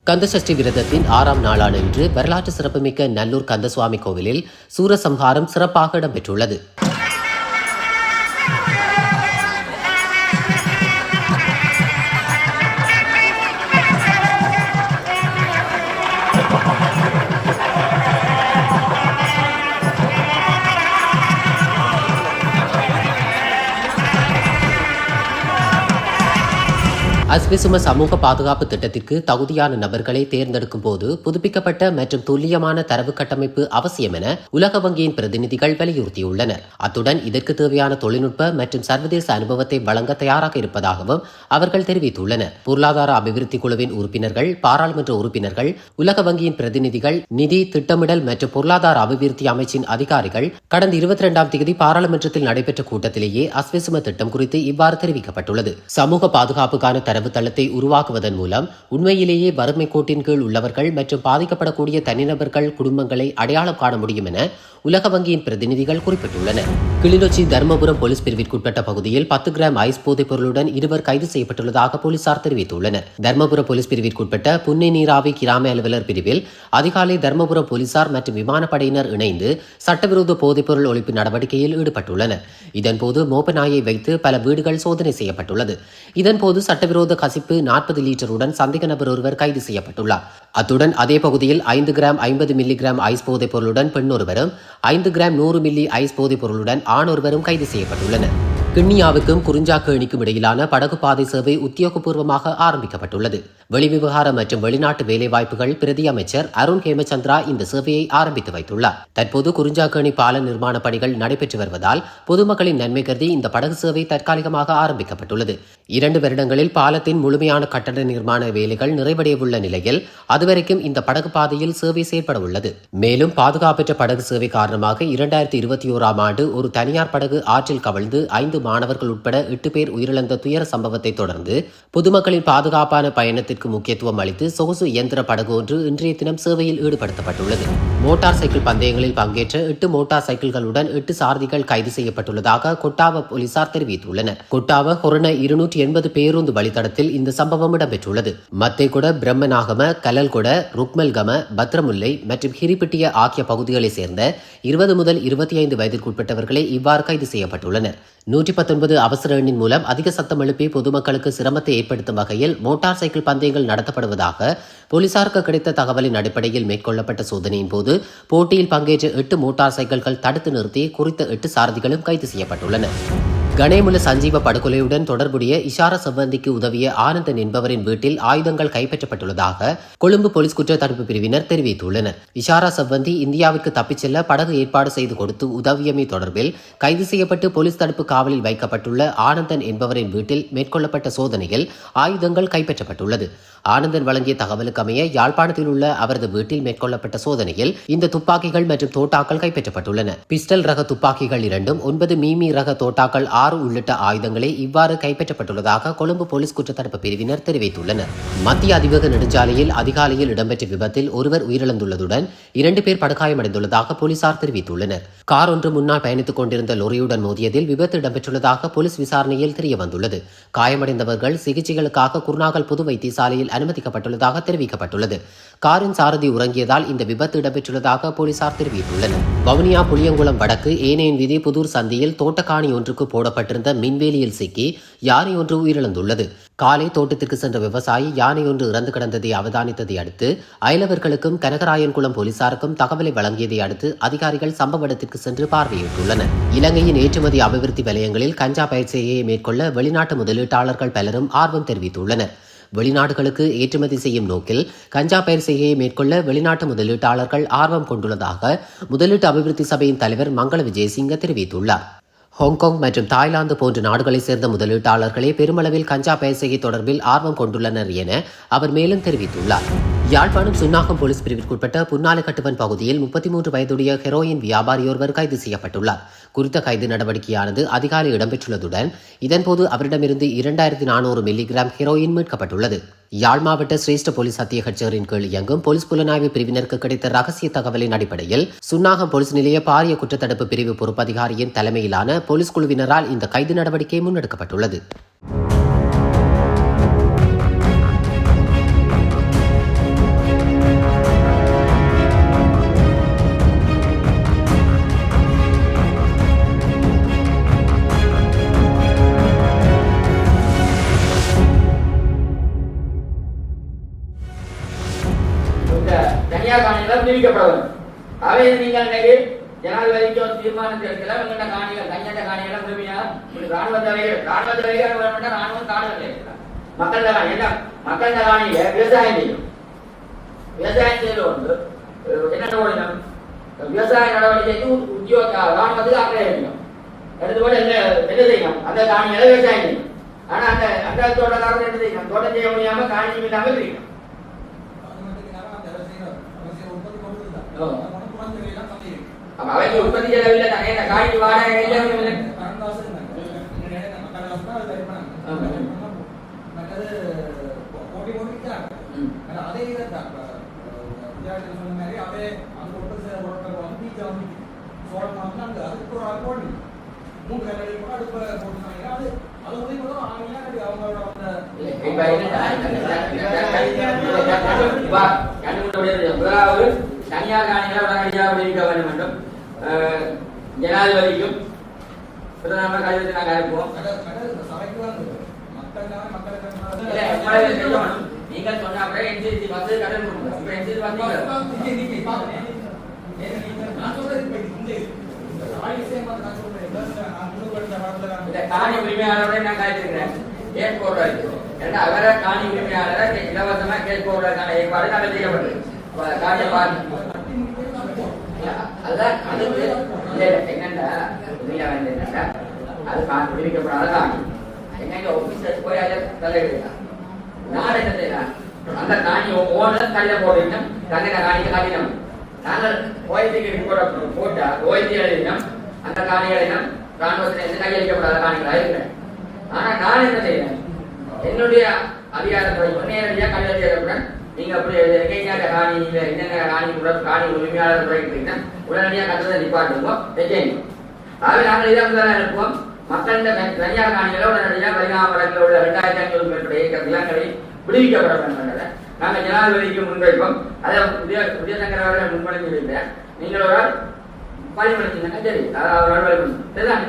கந்தசஷ்டி விரதத்தின் 6ஆம் நாளான இன்று வரலாற்று சிறப்புமிக்க நல்லூர் கந்தசுவாமி கோவிலில் சூரசம்ஹாரம் சிறப்பாக இடம்பெற்றுள்ளது. அஸ்விசும சமூக பாதுகாப்பு திட்டத்திற்கு தகுதியான நபர்களை தேர்ந்தெடுக்கும் போது புதுப்பிக்கப்பட்ட மற்றும் துல்லியமான தரவு கட்டமைப்பு அவசியம் என உலக வங்கியின் பிரதிநிதிகள் வலியுறுத்தியுள்ளனர். அத்துடன் இதற்கு தேவையான தொழில்நுட்ப மற்றும் சர்வதேச அனுபவத்தை வழங்க தயாராக இருப்பதாகவும் அவர்கள் தெரிவித்துள்ளனர். பொருளாதார அபிவிருத்தி குழுவின் உறுப்பினர்கள், பாராளுமன்ற உறுப்பினர்கள், உலக வங்கியின் பிரதிநிதிகள், நிதி திட்டமிடல் மற்றும் பொருளாதார அபிவிருத்தி அமைச்சின் அதிகாரிகள் கடந்த 22ஆம் தேதி பாராளுமன்றத்தில் நடைபெற்ற கூட்டத்திலேயே அஸ்விசும திட்டம் குறித்து இவ்வாறு தெரிவிக்கப்பட்டுள்ளது. சமூக பாதுகாப்புக்கான தரவு தளத்தை உருவாக்குவதன் மூலம் உண்மையிலேயே வறுமை கோட்டின் கீழ் உள்ளவர்கள் மற்றும் பாதிக்கப்படக்கூடிய தனிநபர்கள் குடும்பங்களை அடையாளம் காண முடியும் என உலக வங்கியின் பிரதிநிதிகள் குறிப்பிட்டுள்ளனர். கிளிநொச்சி தர்மபுரம் போலீஸ் பிரிவிற்குட்பட்ட பகுதியில் 10 கிராம் ஐஸ் போதைப் பொருளுடன் 2 கைது செய்யப்பட்டுள்ளதாக போலீசார் தெரிவித்துள்ளனர். தர்மபுரம் போலீஸ் பிரிவிற்குட்பட்ட புன்னை நீராவி கிராம அலுவலர் பிரிவில் அதிகாலை தர்மபுரம் போலீசார் மற்றும் விமானப்படையினர் இணைந்து சட்டவிரோத போதைப் பொருள் ஒழிப்பு நடவடிக்கையில் ஈடுபட்டுள்ளனர். இதன்போது மோப்ப நாயை வைத்து பல வீடுகள் சோதனை செய்யப்பட்டுள்ளது. இதன்போது சட்டவிரோத கசிப்பு 40 லிட்டருடன் சந்தேக நபர் ஒருவர் கைது செய்யப்பட்டுள்ளார். அத்துடன் அதே பகுதியில் 5 கிராம் 50 மில்லி கிராம் ஐஸ் போதைப் பொருளுடன் பெண் ஒருவரும் 5 கிராம் 100 மில்லி ஐஸ் போதைப் பொருளுடன் ஆண் ஒருவரும் கைது செய்யப்பட்டுள்ளனர். கிண்ணியாவுக்கும் குறிஞ்சாக்கேணிக்கும் இடையிலான படகு பாதை சேவை உத்தியோகபூர்வமாக ஆரம்பிக்கப்பட்டுள்ளது. வெளிவிவகார மற்றும் வெளிநாட்டு வேலைவாய்ப்புகள் பிரதி அமைச்சர் அருண் ஹேமச்சந்திரா இந்த சேவையை ஆரம்பித்து வைத்துள்ளார். தற்போது குறிஞ்சாக்கேணி பால நிர்மாண பணிகள் நடைபெற்று வருவதால் பொதுமக்களின் நன்மை கருதி இந்த படகு சேவை தற்காலிகமாக ஆரம்பிக்கப்பட்டுள்ளது. 2 வருடங்களில் பாலத்தின் முழுமையான கட்டட நிர்மாண வேலைகள் நிறைவடையவுள்ள நிலையில் அதுவரைக்கும் இந்த படகு பாதையில் சேவை செயற்பட உள்ளது. மேலும் பாதுகாப்பற்ற படகு சேவை காரணமாக 2021ஆம் ஆண்டு ஒரு தனியார் படகு ஆற்றில் கவிழ்ந்து 5 மாணவர்கள் உட்பட 8 பேர் உயிரிழந்த துயர சம்பவத்தை தொடர்ந்து பொதுமக்களின் பாதுகாப்பான பயணத்திற்கு முக்கியத்துவம் அளித்து சொகுசு இயந்திர படகு ஒன்று இன்றைய தினம் சேவையில் ஈடுபடுத்தப்பட்டுள்ளது. மோட்டார் சைக்கிள் பந்தயங்களில் பங்கேற்ற 8 மோட்டார் சைக்கிள்களுடன் 8 சாரதிகள் கைது செய்யப்பட்டுள்ளதாக கொட்டாவ போலீசார் தெரிவித்துள்ளனர். கொட்டாவ கொரோனா 280 பேருந்து வழித்தடத்தில் இந்த சம்பவம் இடம்பெற்றுள்ளது. மத்தேகுட, பிரம்மநாகம, கலல்கொட, ருக்மல்கம, பத்ரமுல்லை மற்றும் ஹிரிப்பிட்டிய ஆகிய பகுதிகளைச் சேர்ந்த 20 முதல் 25 வயதிற்குட்பட்டவர்களே இவ்வாறு கைது செய்யப்பட்டுள்ளனர். 119 அவசர எண்ணின் மூலம் அதிக சத்தம் எழுப்பி பொதுமக்களுக்கு சிரமத்தை ஏற்படுத்தும் வகையில் மோட்டார் சைக்கிள் பந்தயங்கள் நடத்தப்படுவதாக போலீசாருக்கு கிடைத்த தகவலின் அடிப்படையில் மேற்கொள்ளப்பட்ட சோதனையின் போது போட்டியில் பங்கேற்ற 8 மோட்டார் சைக்கிள்கள் தடுத்து நிறுத்தி குறித்த 8 சாரதிகளும் கைது செய்யப்பட்டுள்ளனர். கணேமுல சஞ்சீவ படுகொலையுடன் தொடர்புடைய இஷாரா சவ்வந்திக்கு உதவிய ஆனந்தன் என்பவரின் வீட்டில் ஆயுதங்கள் கைப்பற்றப்பட்டுள்ளதாக கொழும்பு போலீஸ் குற்றத்தடுப்பு பிரிவினர் தெரிவித்துள்ளனர். இஷாரா சவ்வந்தி இந்தியாவிற்கு தப்பிச் செல்ல படகு ஏற்பாடு செய்து கொடுத்து உதவியமை தொடர்பில் கைது செய்யப்பட்டு போலீஸ் தடுப்பு காவலில் வைக்கப்பட்டுள்ள ஆனந்தன் என்பவரின் வீட்டில் மேற்கொள்ளப்பட்ட சோதனையில் ஆயுதங்கள் கைப்பற்றப்பட்டுள்ளது. ஆனந்தன் வழங்கிய தகவலுக்கு அமைய யாழ்ப்பாணத்தில் உள்ள அவரது வீட்டில் மேற்கொள்ளப்பட்ட சோதனையில் இந்த துப்பாக்கிகள் மற்றும் தோட்டாக்கள் கைப்பற்றப்பட்டுள்ளன. பிஸ்டல் ரக துப்பாக்கிகள் 2, 9 மீமி ரக தோட்டாக்கள் 6 உள்ளிட்ட ஆயுதங்களே இவ்வாறு கைப்பற்றப்பட்டுள்ளதாக கொழும்பு போலீஸ் குற்றத்தடுப்பு பிரிவினர் தெரிவித்துள்ளனர். மத்திய அதிவேக நெடுஞ்சாலையில் அதிகாலையில் இடம்பெற்ற விபத்தில் ஒருவர் உயிரிழந்துள்ளதுடன் 2 பேர் படுகாயமடைந்துள்ளதாக போலீசார் தெரிவித்துள்ளனர். கார் ஒன்று முன்னால் பயணித்துக் கொண்டிருந்த லொரியுடன் மோதியதில் விபத்து இடம்பெற்றுள்ளதாக போலீஸ் விசாரணையில் தெரியவந்துள்ளது. காயமடைந்தவர்கள் சிகிச்சைகளுக்காக குருநாகல் பொது வைத்தியசாலையில் அனுமதிக்கப்பட்டுள்ளதாக தெரிவிக்கப்பட்டுள்ளது. காரின் சாரதி உறங்கியதால் இந்த விபத்து இடம்பெற்றுள்ளதாக போலீசார் தெரிவித்துள்ளனர். வவுனியா புளியங்குளம் வடக்கு ஏனையின் வீதி புதூர் சந்தியில் தோட்டக்காணி ஒன்றுக்கு போடப்பட்டிருந்த மின்வேலியில் சிக்கி யானை ஒன்று உயிரிழந்துள்ளது. காலை தோட்டத்திற்கு சென்ற விவசாயி யானை ஒன்று இறந்து கிடந்ததை அவதானித்ததை அடுத்து அயலவர்களுக்கும் கனகராயன்குளம் போலீசாருக்கும் தகவலை வழங்கியதை அடுத்து அதிகாரிகள் சம்பவ இடத்திற்கு சென்று பார்வையிட்டுள்ளனர். இலங்கையின் ஏற்றுமதி அபிவிருத்தி வலயங்களில் கஞ்சா பயிற்சியை மேற்கொள்ள வெளிநாட்டு முதலீட்டாளர்கள் பலரும் ஆர்வம் தெரிவித்துள்ளனர். வெளிநாடுகளுக்கு ஏற்றுமதி செய்யும் நோக்கில் கஞ்சா பயிர் செய்கையை மேற்கொள்ள வெளிநாட்டு முதலீட்டாளர்கள் ஆர்வம் கொண்டுள்ளதாக முதலீட்டு அபிவிருத்தி சபையின் தலைவர் மங்கள விஜயசிங்க தெரிவித்துள்ளார். ஹாங்காங் மற்றும் தாய்லாந்து போன்ற நாடுகளைச் சேர்ந்த முதலீட்டாளர்களே பெருமளவில் கஞ்சா பயிர் செய்கை தொடர்பில் ஆர்வம் கொண்டுள்ளனர் என அவர் மேலும் தெரிவித்துள்ளார். யாழ்ப்பாணம் சுன்னாகம் போலீஸ் பிரிவிற்குட்பட்ட புன்னாலைக்கட்டுவன் பகுதியில் 33 வயதுடைய ஹெரோயின் வியாபாரியொருவர் கைது செய்யப்பட்டுள்ளார். குறித்த கைது நடவடிக்கையானது அதிகாலை இடம்பெற்றுள்ளதுடன் இதன்போது அவரிடமிருந்து 2400 மில்லிகிராம் ஹெரோயின் மீட்கப்பட்டுள்ளது. யாழ் மாவட்ட சிரேஷ்ட போலீஸ் அத்தியட்சகரின் கீழ் இயங்கும் போலீஸ் புலனாய்வு பிரிவினருக்கு கிடைத்த ரகசிய தகவலின் அடிப்படையில் சுன்னாகம் போலீஸ் நிலைய பாரிய குற்றத்தடுப்பு பிரிவு பொறுப்பதிகாரியின் தலைமையிலான போலீஸ் குழுவினரால் இந்த கைது நடவடிக்கை முன்னெடுக்கப்பட்டுள்ளது. இந்த தனியார் காணிகள் விடுவிக்கப்பட வேண்டும். அவை நீங்கள் இன்னைக்கு ஜனாதிபதிக்கு ஒரு தீர்மானத்தை எடுக்கலாம். எங்கள்ட காணிகள் தனியாட்ட காணிகளை முழுமையாக ராணுவ தலைவர் ராணுவம் காடுகளை மக்கள் காணி என்ன மக்கள் காணியில விவசாயம் செய்யும். விவசாயம் செய்வது ஒன்று என்ன ஓடினம் விவசாய நடவடிக்கைக்கு உத்தியோக ராணுவத்துக்கு அக்கறை வைக்கணும். எடுத்துக்கொண்டு என்ன செய்யணும் அந்த காணிகளை விவசாயம் செய்யணும். ஆனா அந்த அந்த தோட்டக்காரர் என்ன செய்யணும் தோட்டம் செய்ய முடியாம காணி இல்லாமல் இருக்கணும். அவைக்கு உற்பத்தி செலவில்லை தானே இந்த காணிக்கு வாடகை இல்லை. அதே சொன்ன மாதிரி அவே அந்த உற்பத்தி சோழம் அதுக்கு ஒரு அக்கௌண்ட் 3 கல்லடி கூட அடுப்ப போட்டுருந்தாங்க. அது உதவி கூட அவங்களோட முதலாவது தனியார் காணிகளை உடனடியாக விடுவிக்க வேண்டும் என்றும் ஜனாதிபதிக்கும் பிரதமர் கடிதத்தை நாங்கள் அனுப்புவோம். நீங்கள் சொன்ன அப்புறம் என்சிசி பஸ் கடல் இப்ப என்சிசி பஸ் இந்த காணி உரிமையாளரோட நான் காய்ச்சிருக்கிறேன் கேஸ் போடுறாரு. ஏன்னா அவரை காணி உரிமையாளரை இலவசமா கேஸ் போடுறதுக்கான ஏற்பாடு நாங்கள் செய்யப்பட்டது. காணியை பார்த்து அதுதான் அதுக்கு என்னண்டா என்னண்டா அது விடுவிக்கப்படாத காணி என்னங்க ஆபீசர் போய் அதை தலையிடுறான். நான் என்ன செய்யலாம் அந்த காணி ஓனர் கல்ல போடுறீங்க தங்க காணிக்கு கடினம் நாங்கள் ஓய்வுக்கு போட்டா ஓய்வு எழுதினோம் அந்த காணிகளினம் ராணுவத்தில் எந்த கையளிக்கப்படாத காணிகளாக இருக்கிறேன். ஆனா நான் என்ன செய்யறேன் என்னுடைய அதிகாரத்தை நேரடியாக கல்வி எழுதுறேன். நீங்க அப்படி எங்கெங்க காணியில என்னென்ன காணி உரிமையாளர் முறைக்கிட்டீங்கன்னா உடனடியாக கட்டத்தை நிப்பாட்டுவோம் செய்யணும். ஆகவே நாங்கள் இதை தான் அனுப்புவோம். மக்கள் தனியார் காணிகளை உடனடியாக பரிணாம வழக்கில் உள்ள 2500 மேற்பட்ட ஏக்கர் நிலங்களை விடுவிக்கப்பட வேண்டும் என்றதை நாங்கள் ஜனாதிபதிக்கு முன்வைப்போம். அதை உதயசங்கர் அவர்கள் முன்மொழிந்து இருக்கிறேன். நீங்கள் ஒரு ஆள் வழிபடுத்தீங்கன்னா சரி அவரால் வழிபடுத்தும் சரிதான்.